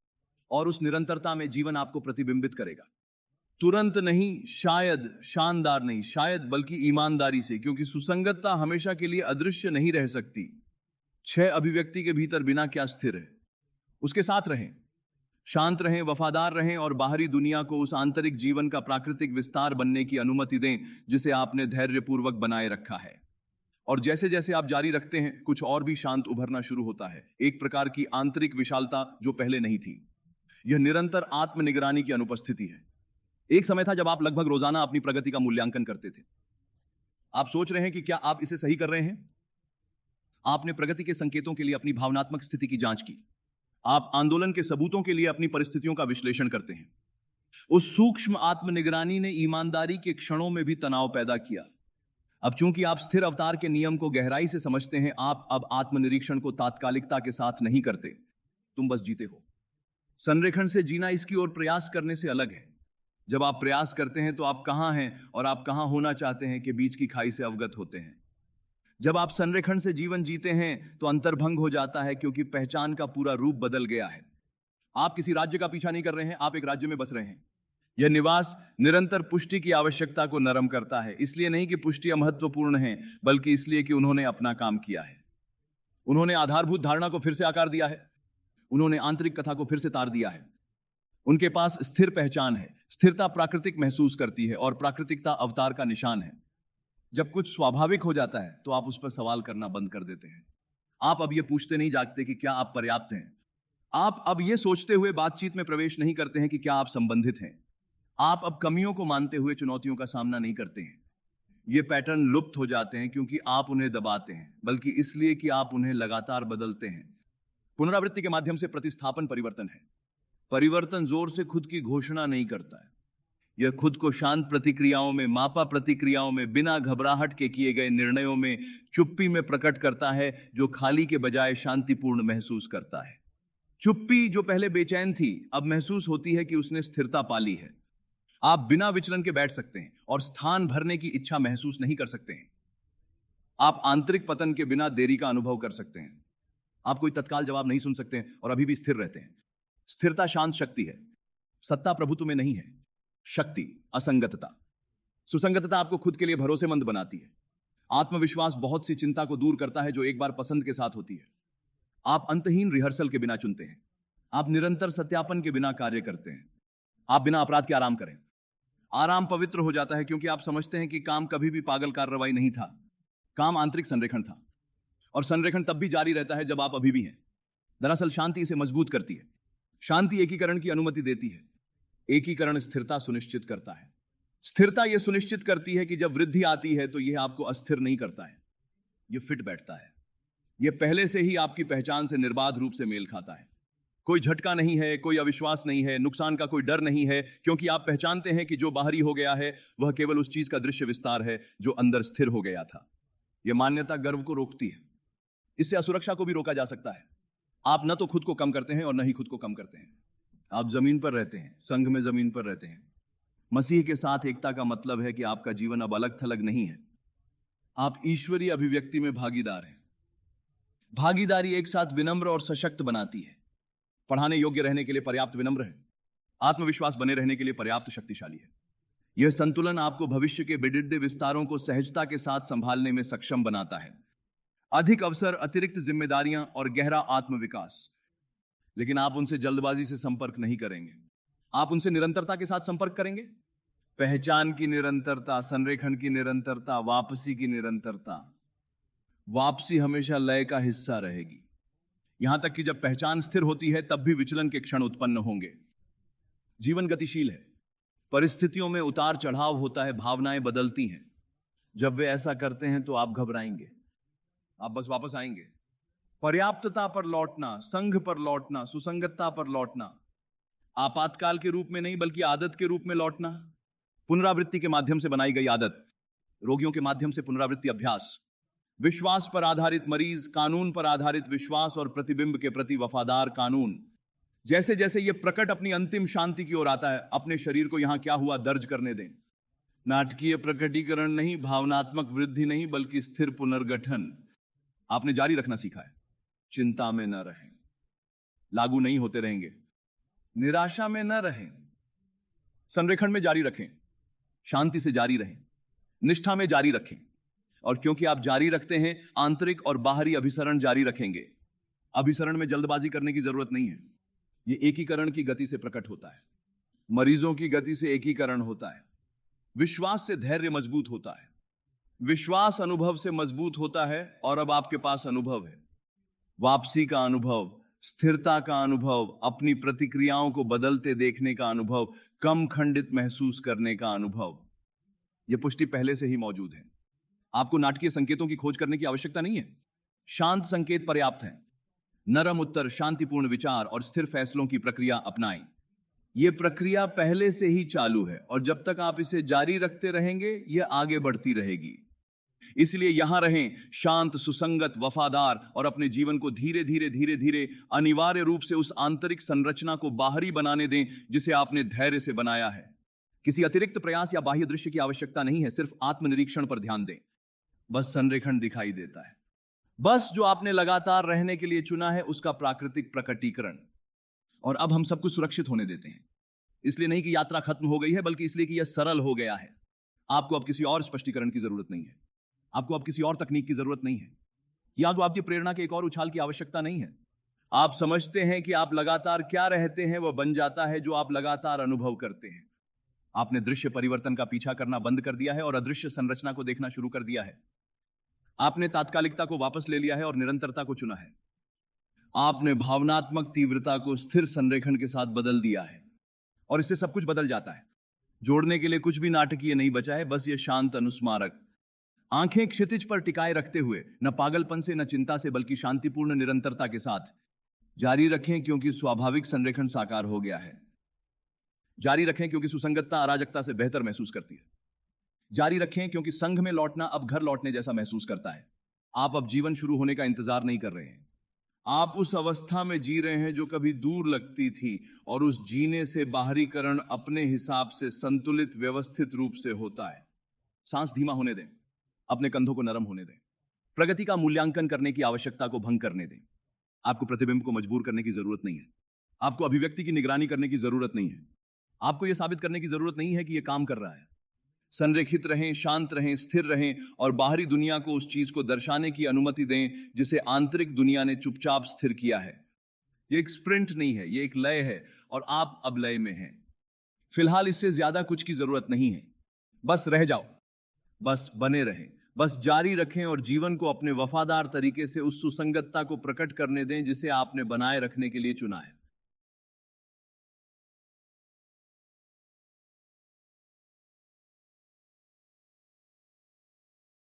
और उस निरंतरता में जीवन आपको प्रतिबिंबित करेगा। तुरंत नहीं, शायद, शानदार नहीं, शायद, बल्कि ईमानदारी से, क्योंकि सुसंगतता हमेशा के लिए अदृश्य नहीं रह सकती। 6 अभिव्यक्ति के भीतर बिना क्या स्थिर है, उसके साथ रहें। शांत रहें, वफादार रहें और बाहरी दुनिया को उस आंतरिक जीवन का प्राकृतिक विस्तार बनने की अनुमति दें जिसे आपने धैर्यपूर्वक बनाए रखा है। और जैसे जैसे आप जारी रखते हैं, कुछ और भी शांत उभरना शुरू होता है। एक प्रकार की आंतरिक विशालता जो पहले नहीं थी। यह निरंतर आत्मनिगरानी की अनुपस्थिति है। एक समय था जब आप लगभग रोजाना अपनी प्रगति का मूल्यांकन करते थे। आप सोच रहे हैं कि क्या आप इसे सही कर रहे हैं? आपने प्रगति के संकेतों के लिए अपनी भावनात्मक स्थिति की जांच की। आप आंदोलन के सबूतों के लिए अपनी परिस्थितियों का विश्लेषण करते हैं। उस सूक्ष्म आत्मनिगरानी ने ईमानदारी के क्षणों में भी तनाव पैदा किया। अब चूंकि आप स्थिर अवतार के नियम को गहराई से समझते हैं, आप अब आत्मनिरीक्षण को तात्कालिकता के साथ नहीं करते। तुम बस जीते हो। संरेखण से जीना इसकी ओर प्रयास करने से अलग है। जब आप प्रयास करते हैं तो आप कहां हैं और आप कहां होना चाहते हैं के बीच की खाई से अवगत होते हैं। जब आप संरेखण से जीवन जीते हैं तो अंतर्भंग हो जाता है, क्योंकि पहचान का पूरा रूप बदल गया है। आप किसी राज्य का पीछा नहीं कर रहे हैं, आप एक राज्य में बस रहे हैं। यह निवास निरंतर पुष्टि की आवश्यकता को नरम करता है। इसलिए नहीं कि पुष्टि अमहत्वपूर्ण है, बल्कि इसलिए कि उन्होंने अपना काम किया है। उन्होंने आधारभूत धारणा को फिर से आकार दिया है। उन्होंने आंतरिक कथा को फिर से तार दिया है। उनके पास स्थिर पहचान है। स्थिरता प्राकृतिक महसूस करती है और प्राकृतिकता अवतार का निशान है। जब कुछ स्वाभाविक हो जाता है तो आप उस पर सवाल करना बंद कर देते हैं। आप अब यह पूछते नहीं जागते कि क्या आप पर्याप्त हैं। आप अब यह सोचते हुए बातचीत में प्रवेश नहीं करते हैं कि क्या आप संबंधित हैं। आप अब कमियों को मानते हुए चुनौतियों का सामना नहीं करते हैं। ये पैटर्न लुप्त हो जाते हैं क्योंकि आप उन्हें दबाते हैं, बल्कि इसलिए कि आप उन्हें लगातार बदलते हैं। पुनरावृत्ति के माध्यम से प्रतिस्थापन परिवर्तन है। परिवर्तन जोर से खुद की घोषणा नहीं करता है। यह खुद को शांत प्रतिक्रियाओं में, मापा प्रतिक्रियाओं में, बिना घबराहट के किए गए निर्णयों में, चुप्पी में प्रकट करता है, जो खाली के बजाय शांतिपूर्ण महसूस करता है। चुप्पी जो पहले बेचैन थी अब महसूस होती है कि उसने स्थिरता पा ली है। आप बिना विचलन के बैठ सकते हैं और स्थान भरने की इच्छा महसूस नहीं कर सकते हैं। आप आंतरिक पतन के बिना देरी का अनुभव कर सकते हैं। आप कोई तत्काल जवाब नहीं सुन सकते हैं और अभी भी स्थिर रहते हैं। स्थिरता शांत शक्ति है। सत्ता प्रभुत्व में नहीं है। शक्ति असंगतता। सुसंगतता आपको खुद के लिए भरोसेमंद बनाती है। आत्मविश्वास बहुत सी चिंता को दूर करता है जो एक बार पसंद के साथ होती है। आप अंतहीन रिहर्सल के बिना चुनते हैं। आप निरंतर सत्यापन के बिना कार्य करते हैं। आप बिना अपराध के आराम करें। आराम पवित्र हो जाता है क्योंकि आप समझते हैं कि काम कभी भी पागल कार्रवाई नहीं था। काम आंतरिक संरेखण था और संरेखण तब भी जारी रहता है जब आप अभी भी हैं। दरअसल शांति इसे मजबूत करती है। शांति एकीकरण की अनुमति देती है। एकीकरण स्थिरता सुनिश्चित करता है। स्थिरता यह सुनिश्चित करती है कि जब वृद्धि आती है तो यह आपको अस्थिर नहीं करता है, यह फिट बैठता है। यह पहले से ही आपकी पहचान से निर्बाध रूप से मेल खाता है। कोई झटका नहीं है, कोई अविश्वास नहीं है, नुकसान का कोई डर नहीं है, क्योंकि आप पहचानते हैं कि जो बाहरी हो गया है वह केवल उस चीज का दृश्य विस्तार है जो अंदर स्थिर हो गया था। यह मान्यता गर्व को रोकती है। इससे असुरक्षा को भी रोका जा सकता है। आप न तो खुद को कम करते हैं और न ही खुद को कम करते हैं। आप जमीन पर रहते हैं, संघ में जमीन पर रहते हैं। मसीह के साथ एकता का मतलब है कि आपका जीवन अब अलग थलग नहीं है। आप ईश्वरीय अभिव्यक्ति में भागीदार हैं। भागीदारी एक साथ विनम्र और सशक्त बनाती है। पढ़ाने योग्य रहने के लिए पर्याप्त विनम्र है। आत्मविश्वास बने रहने के लिए पर्याप्त शक्तिशाली है। यह संतुलन आपको भविष्य के बिडिड्डे विस्तारों को सहजता के साथ संभालने में सक्षम बनाता है। अधिक अवसर, अतिरिक्त जिम्मेदारियां और गहरा आत्मविकास। लेकिन आप उनसे जल्दबाजी से संपर्क नहीं करेंगे। आप उनसे निरंतरता के साथ संपर्क करेंगे। पहचान की निरंतरता, संरेखण की निरंतरता, वापसी की निरंतरता। वापसी हमेशा लय का हिस्सा रहेगी। यहां तक कि जब पहचान स्थिर होती है तब भी विचलन के क्षण उत्पन्न होंगे। जीवन गतिशील है। परिस्थितियों में उतार चढ़ाव होता है, भावनाएं बदलती हैं। जब वे ऐसा करते हैं तो आप घबराएंगे, आप बस वापस आएंगे। पर्याप्तता पर लौटना, संघ पर लौटना, सुसंगतता पर लौटना। आपातकाल के रूप में नहीं बल्कि आदत के रूप में लौटना। पुनरावृत्ति के माध्यम से बनाई गई आदत। रोगियों के माध्यम से पुनरावृत्ति अभ्यास। विश्वास पर आधारित मरीज, कानून पर आधारित विश्वास और प्रतिबिंब के प्रति वफादार कानून। जैसे जैसे यह प्रकट अपनी अंतिम शांति की ओर आता है, अपने शरीर को यहां क्या हुआ दर्ज करने दें। नाटकीय प्रकटीकरण नहीं, भावनात्मक वृद्धि नहीं, बल्कि स्थिर पुनर्गठन। आपने जारी रखना सीखा है। चिंता में न रहें। लागू नहीं होते रहेंगे। निराशा में न रहें। संरेखण में जारी रखें। शांति से जारी रहें। निष्ठा में जारी रखें। और क्योंकि आप जारी रखते हैं, आंतरिक और बाहरी अभिसरण जारी रखेंगे। अभिसरण में जल्दबाजी करने की जरूरत नहीं है। यह एकीकरण की गति से प्रकट होता है। मरीजों की गति से एकीकरण होता है। विश्वास से धैर्य मजबूत होता है। विश्वास अनुभव से मजबूत होता है और अब आपके पास अनुभव है। वापसी का अनुभव, स्थिरता का अनुभव, अपनी प्रतिक्रियाओं को बदलते देखने का अनुभव, कम खंडित महसूस करने का अनुभव। यह पुष्टि पहले से ही मौजूद है। आपको नाटकीय संकेतों की खोज करने की आवश्यकता नहीं है। शांत संकेत पर्याप्त हैं। नरम उत्तर, शांतिपूर्ण विचार और स्थिर फैसलों की प्रक्रिया अपनाएं। यह प्रक्रिया पहले से ही चालू है और जब तक आप इसे जारी रखते रहेंगे यह आगे बढ़ती रहेगी। इसलिए यहां रहें, शांत, सुसंगत, वफादार और अपने जीवन को धीरे धीरे धीरे धीरे अनिवार्य रूप से उस आंतरिक संरचना को बाहरी बनाने दें जिसे आपने धैर्य से बनाया है। किसी अतिरिक्त प्रयास या बाह्य दृश्य की आवश्यकता नहीं है। सिर्फ आत्मनिरीक्षण पर ध्यान दें। बस संरेखण दिखाई देता है। बस जो आपने लगातार रहने के लिए चुना है उसका प्राकृतिक प्रकटीकरण। और अब हम सब कुछ सुरक्षित होने देते हैं। इसलिए नहीं कि यात्रा खत्म हो गई है, बल्कि इसलिए कि यह सरल हो गया है। आपको अब किसी और स्पष्टीकरण की जरूरत नहीं है। आपको अब किसी और तकनीक की जरूरत नहीं है। या तो आपकी प्रेरणा के एक और उछाल की आवश्यकता नहीं है। आप समझते हैं कि आप लगातार क्या रहते हैं वह बन जाता है जो आप लगातार अनुभव करते हैं। आपने दृश्य परिवर्तन का पीछा करना बंद कर दिया है और अदृश्य संरचना को देखना शुरू कर दिया है। आपने तात्कालिकता को वापस ले लिया है और निरंतरता को चुना है। आपने भावनात्मक तीव्रता को स्थिर संरेखण के साथ बदल दिया है और इससे सब कुछ बदल जाता है। जोड़ने के लिए कुछ भी नाटकीय नहीं बचा है, बस यह शांत अनुस्मारक। आंखें क्षितिज पर टिकाए रखते हुए, न पागलपन से न चिंता से, बल्कि शांतिपूर्ण निरंतरता के साथ जारी रखें क्योंकि स्वाभाविक संरेखण साकार हो गया है। जारी रखें क्योंकि सुसंगतता अराजकता से बेहतर महसूस करती है। जारी रखें क्योंकि संघ में लौटना अब घर लौटने जैसा महसूस करता है। आप अब जीवन शुरू होने का इंतजार नहीं कर रहे हैं। आप उस अवस्था में जी रहे हैं जो कभी दूर लगती थी, और उस जीने से बाहरीकरण अपने हिसाब से संतुलित व्यवस्थित रूप से होता है। सांस धीमा होने दें, अपने कंधों को नरम होने दें, प्रगति का मूल्यांकन करने की आवश्यकता को भंग करने दें। आपको प्रतिबिंब को मजबूर करने की जरूरत नहीं है। आपको अभिव्यक्ति की निगरानी करने की जरूरत नहीं है। आपको यह साबित करने की जरूरत नहीं है कि यह काम कर रहा है। संरेखित रहें, शांत रहें, स्थिर रहें, और बाहरी दुनिया को उस चीज को दर्शाने की अनुमति दें जिसे आंतरिक दुनिया ने चुपचाप स्थिर किया है। यह एक स्प्रिंट नहीं है, यह एक लय है, और आप अब लय में हैं। फिलहाल इससे ज्यादा कुछ की जरूरत नहीं है। बस रह जाओ, बस बने रहें, बस जारी रखें, और जीवन को अपने वफादार तरीके से उस सुसंगतता को प्रकट करने दें जिसे आपने बनाए रखने के लिए चुना है।